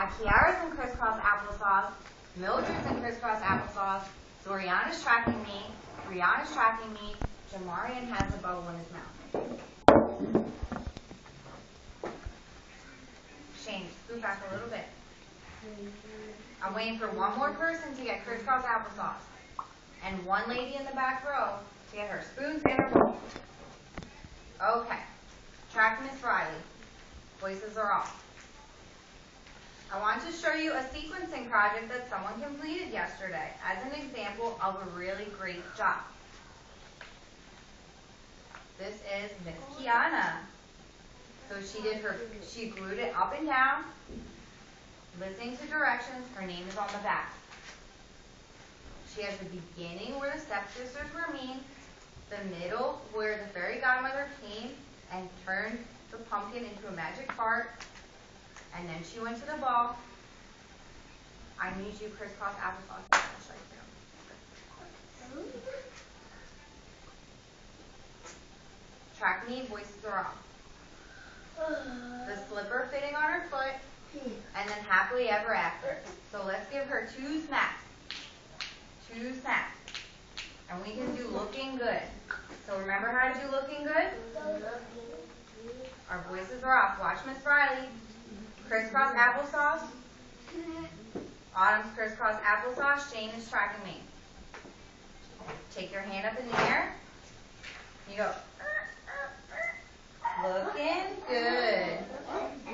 Kiara's in crisscross applesauce. Mildred's in crisscross applesauce. Zoriana's tracking me. Brianna's tracking me. Jamarian has a bubble in his mouth. Shane, scoot back a little bit. I'm waiting for one more person to get crisscross applesauce. And one lady in the back row to get her spoons and her bowl. Okay. Track Miss Reilly. Voices are off. I want to show you a sequencing project that someone completed yesterday as an example of a really great job. This is Miss Kiana. So she glued it up and down, listening to directions. Her name is on the back. She has the beginning where the stepsisters were mean, the middle where the fairy godmother came and turned the pumpkin into a magic heart, and then she went to the ball. I need you crisscross applesauce. Track me, voices are off. The slipper fitting on her foot, and then happily ever after. So let's give her 2 snaps. 2 snaps. And we can do looking good. So remember how to do looking good? Our voices are off. Watch Miss Reilly. Crisscross applesauce. Autumn's crisscross applesauce. Shane is tracking me. Take your hand up in the air. You go. Looking good.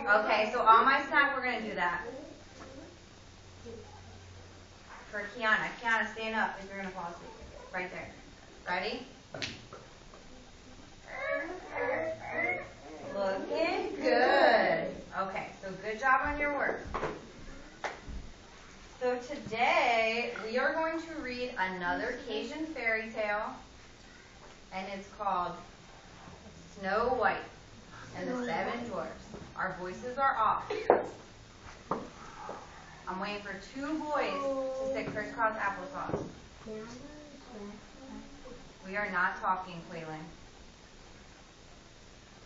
Okay, so on my snap, we're going to do that. For Kiana. Kiana, stand up if you're going to fall asleep. Right there. Ready? Looking good. Okay, so good job on your work. So today, we are going to read another Cajun fairy tale, and it's called Snow White and the 7 Dwarfs. Our voices are off. I'm waiting for 2 boys to sit crisscross applesauce. We are not talking, Quaylin.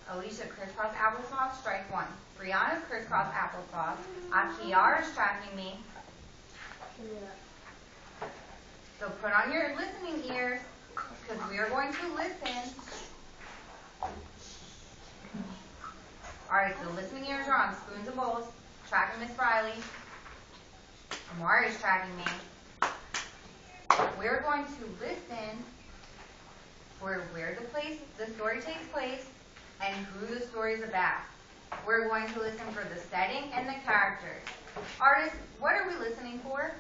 Alicia, crisscross applesauce, strike 1. Brianna's crisscross applesauce. Kiara's tracking me. So put on your listening ears, because we are going to listen. Alright, so listening ears are on. Spoons and bowls. Tracking Miss Reilly. Amari's tracking me. We're going to listen for where the story takes place and who the story is about. We're going to listen for the setting and the characters. Artists, what are we listening for?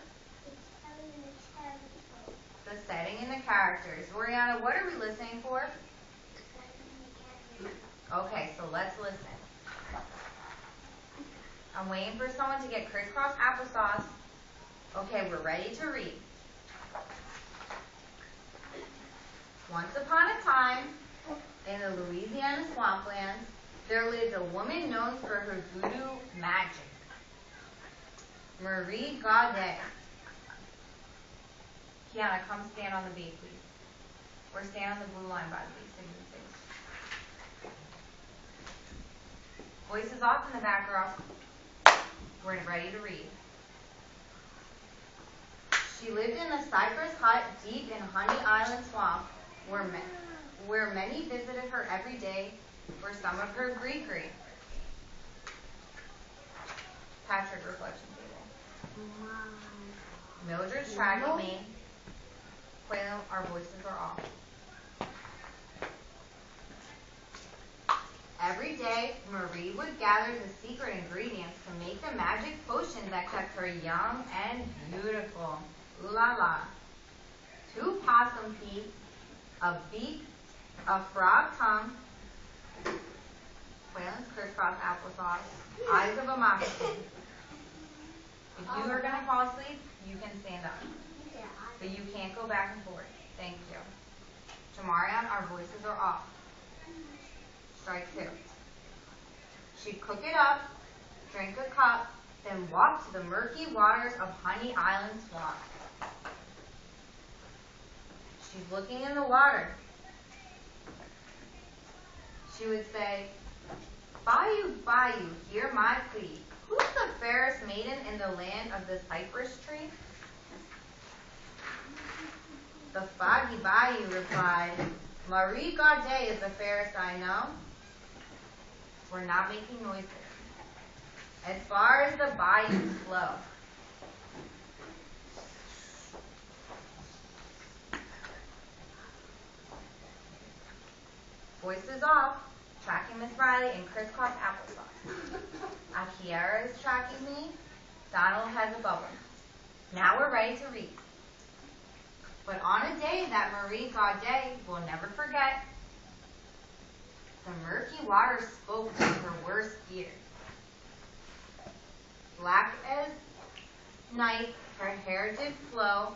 The setting and the characters. Oriana, what are we listening for? Okay, so let's listen. I'm waiting for someone to get crisscross applesauce. Okay, we're ready to read. Once upon a time, in the Louisiana swamplands, there lived a woman known for her voodoo magic. Marie Gaudet. Kiana, come stand on the bee, please. Or stand on the blue line by the bee, so you can face. Voices off in the back row. We're ready to read. She lived in a cypress hut deep in Honey Island swamp, where many visited her every day for some of her Greekery. Patrick, reflection table. Mildred's tracking me. Quayle, our voices are off. Every day, Marie would gather the secret ingredients to make the magic potion that kept her young and beautiful. Ooh la la. 2 possum teeth, a beak, a frog tongue, Quaylen's crisscross applesauce, eyes of a moccasin. If you are going to fall asleep, you can stand up. But you can't go back and forth. Thank you. Jamarian, our voices are off. Strike 2. She'd cook it up, drink a cup, then walk to the murky waters of Honey Island Swamp. She's looking in the water. She would say, "Bayou, bayou, hear my plea. Who's the fairest maiden in the land of the cypress tree? The foggy bayou replied, Marie Gaudet is the fairest I know. We're not making noises. As far as the bayous flow. Voices off, tracking Miss Reilly in crisscross applesauce. Akiara is tracking me. Donald has a bubble. Now we're ready to read. But on a day that Marie Gaudet will never forget, the murky water spoke to her worst fears. Black as night, her hair did flow,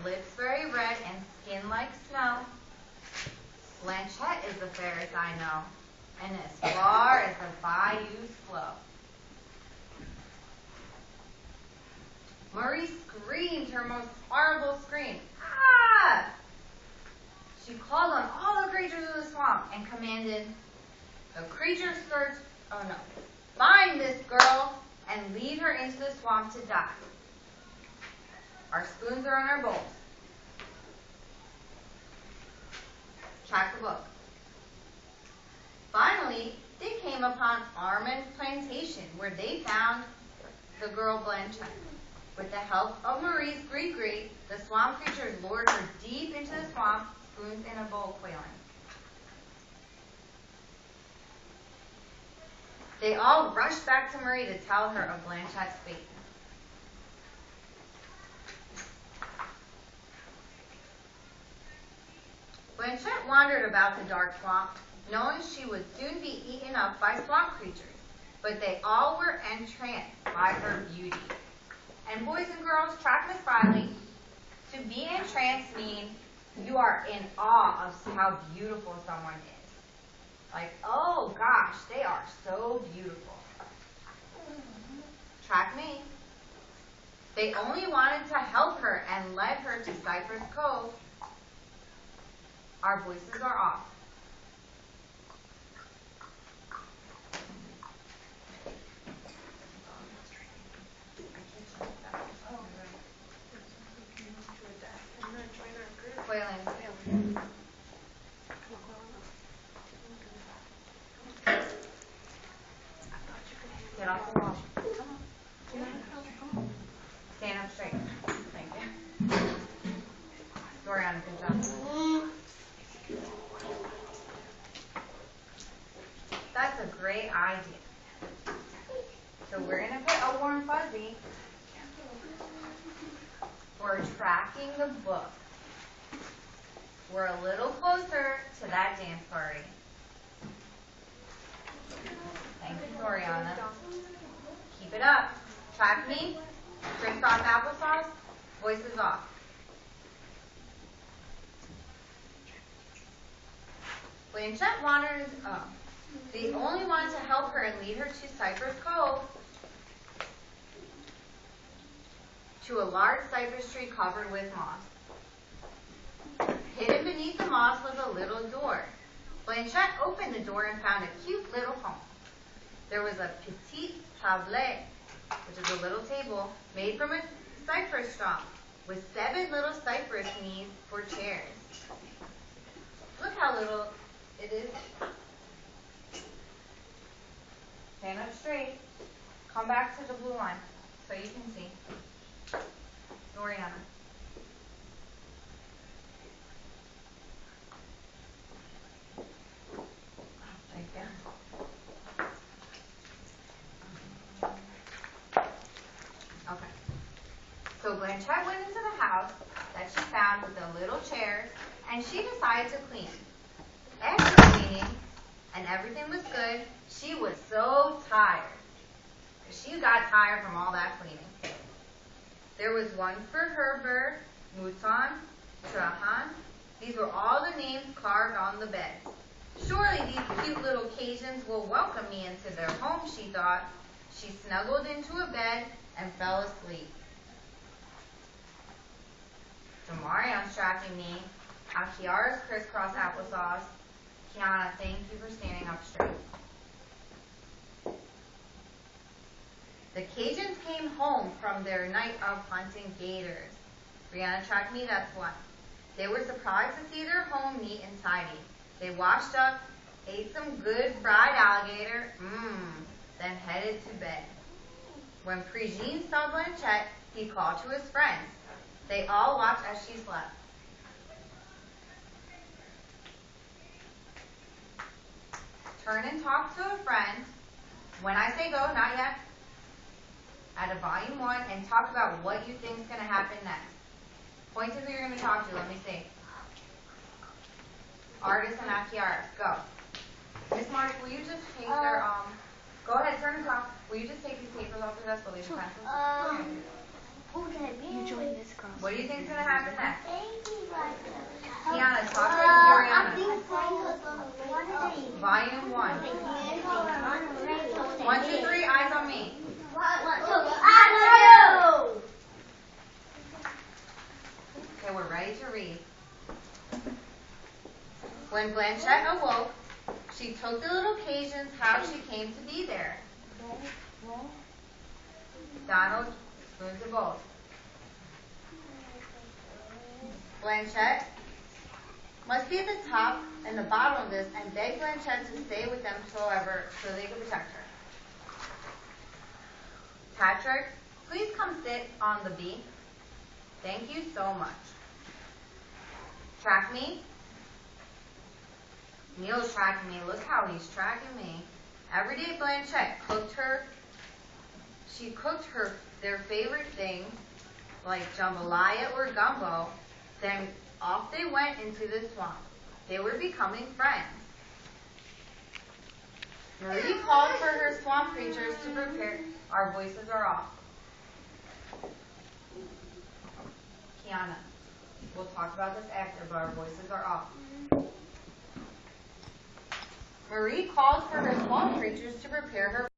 lips very red and skin like snow. Blanchette is the fairest I know, and as far as the bayous flow. Marie screamed her most horrible scream. Ah! She called on all the creatures of the swamp and commanded, the creatures search, find this girl and lead her into the swamp to die. Our spoons are on our bowls. Track the book. Finally, they came upon Armand Plantation, where they found the girl Blanchette. With the help of Marie's great, the swamp creatures lured her deep into the swamp, spoons in a bowl quailing. They all rushed back to Marie to tell her of Blanchette's fate. Blanchette wandered about the dark swamp, knowing she would soon be eaten up by swamp creatures, but they all were entranced by her beauty. And boys and girls, track Miss Reilly. To be entranced means you are in awe of how beautiful someone is. Like, oh gosh, they are so beautiful. Track me. They only wanted to help her and led her to Cypress Cove. Our voices are off. Quailing. Get off the wall. Stand up straight. Thank you. Doriana, good job. That's a great idea. So we're going to put a warm fuzzy for tracking the book. We're a little closer to that dance party. Thank you, Doriana. Keep it up. Track me. Crisscross applesauce. Voices off. Blanchette wandered up. They only wanted to help her and lead her to Cypress Cove, to a large cypress tree covered with moss. Hidden beneath the moss was a little door. Blanchette opened the door and found a cute little home. There was a petite table, which is a little table, made from a cypress stump, with 7 little cypress knees for chairs. Look how little it is. Stand up straight. Come back to the blue line so you can see. Doriana. Thank you. Okay. So Blanchette went into the house that she found with the little chairs, and she decided to clean. After cleaning, and everything was good, she was so tired. She got tired from all that cleaning. There was one for Herbert, Mouton, Trahan. These were all the names carved on the bed. Surely these cute little Cajuns will welcome me into their home, she thought. She snuggled into a bed and fell asleep. Demarion's tracking me. Akiara's crisscross applesauce. Kiana, thank you for standing up straight. The Cajuns came home from their night of hunting gators. Brianna, track me, that's one. They were surprised to see their home neat and tidy. They washed up, ate some good fried alligator, then headed to bed. When Prejean saw Blanchette, he called to his friends. They all watched as she slept. Turn and talk to a friend. When I say go, not yet. At a volume 1 and talk about what you think is going to happen next. Point to who you're going to talk to. Let me see. Artist and Akiara. Go. Miss Marsh, will you just take their, go ahead, turn and talk. Will you just take these papers off the desk, but leave the pencils? You join this class. What do you think is going to happen next? Kiana, talk to Ariana. Volume 1. 1, 2, 3, eyes on me. Okay, we're ready to read. When Blanchette awoke, she told the little Cajuns how she came to be there. Donald, spoons and bowls. Blanchette must be at the top and the bottom of this and beg Blanchette to stay with them so they could protect her. Patrick, please come sit on the bee. Thank you so much. Track me. Neil's tracking me. Look how he's tracking me. Every day Blanchette cooked her their favorite things like jambalaya or gumbo. Then off they went into the swamp. They were becoming friends. Marie called for her swamp creatures to prepare. Our voices are off. Kiana, we'll talk about this after, but our voices are off. Marie called for her swamp creatures to prepare her